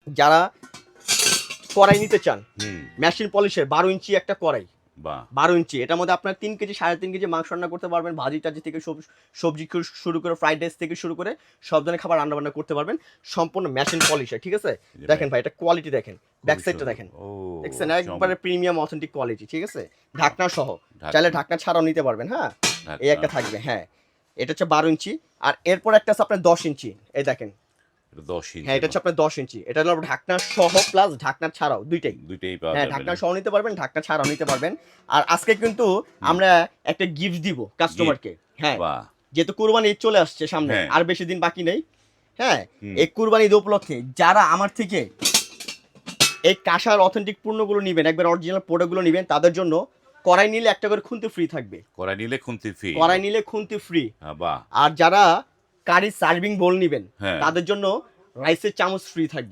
যারা কড়াই নিতে চান, হুম, মেশিন পলিশের 12 ইঞ্চি একটা কড়াই, বাহ! 12 ইঞ্চি, এটার মধ্যে আপনার 3 কেজি 3.5 কেজি মাংস রান্না করতে পারবেন, ভাজি টাজি থেকে সবজি শুরু করে ফ্রাইড রাইস থেকে শুরু করে সব ধরনের খাবার রান্না বান্না করতে পারবেন, সম্পূর্ণ মেশিন পলিশের, ঠিক আছে? এই যে দেখেন ভাই, এটা কোয়ালিটি দেখেন, ব্যাক খুবই সাইডটা সুন্দর। দেখেন, ও দেখছেন একবারে প্রিমিয়াম অথেন্টিক কোয়ালিটি, ঠিক আছে? ঢাকনা সহ, চাইলে ঢাকনা, ঢাকনা ছাড়াও নিতে পারবেন, হ্যাঁ? এই ঢাকনা। একটা থাকবে, হ্যাঁ। এটা হচ্ছে 12 ইঞ্চি। আর এরপর একটা আছে আপনার 10 ইঞ্চি, এই দেখেন। এটা ১০ হ্যাঁ, ইঞ্চি এটা হচ্ছে আপনার 10 ইঞ্চি, এটা হলো ঢাকনা সহ প্লাস ঢাকনা ছাড়াও দুইটাই। ২ টাই পাওয়া হ্যাঁ, যাবে ঢাকনা না? সহ নিতে পারবেন, ঢাকনা ছাড়াও নিতে পারবেন। আর আজকে কিন্তু হুম, আমরা একটা গিফট দিব গিফট, কাস্টমারকে। হ্যাঁ, বাহ! যেহেতু কুরবানি ঈদ চলে আসছে সামনে, হ্যাঁ, আর বেশি দিন বাকি নেই। হ্যাঁ, হুম, এই কুরবানি ঈদ উপলক্ষে যারা আমার থেকে এই কাঁসার অথেন্টিক পণ্যগুলো নিবেন, একবার অরিজিনাল প্রোডাক্টগুলো নিবেন, তাদের জন্য কড়াই নিলে একটা করে খুন্তি ফ্রি থাকবে। কড়াই নিলে খুন্তি ফ্রি। কড়াই নিলে খুন্তি ফ্রি। বাহ! আর যারা কারি সার্ভিং বোল নিবেন, হ্যাঁ। তাদের জন্য রাইসের চামচ ফ্রি থাকবে।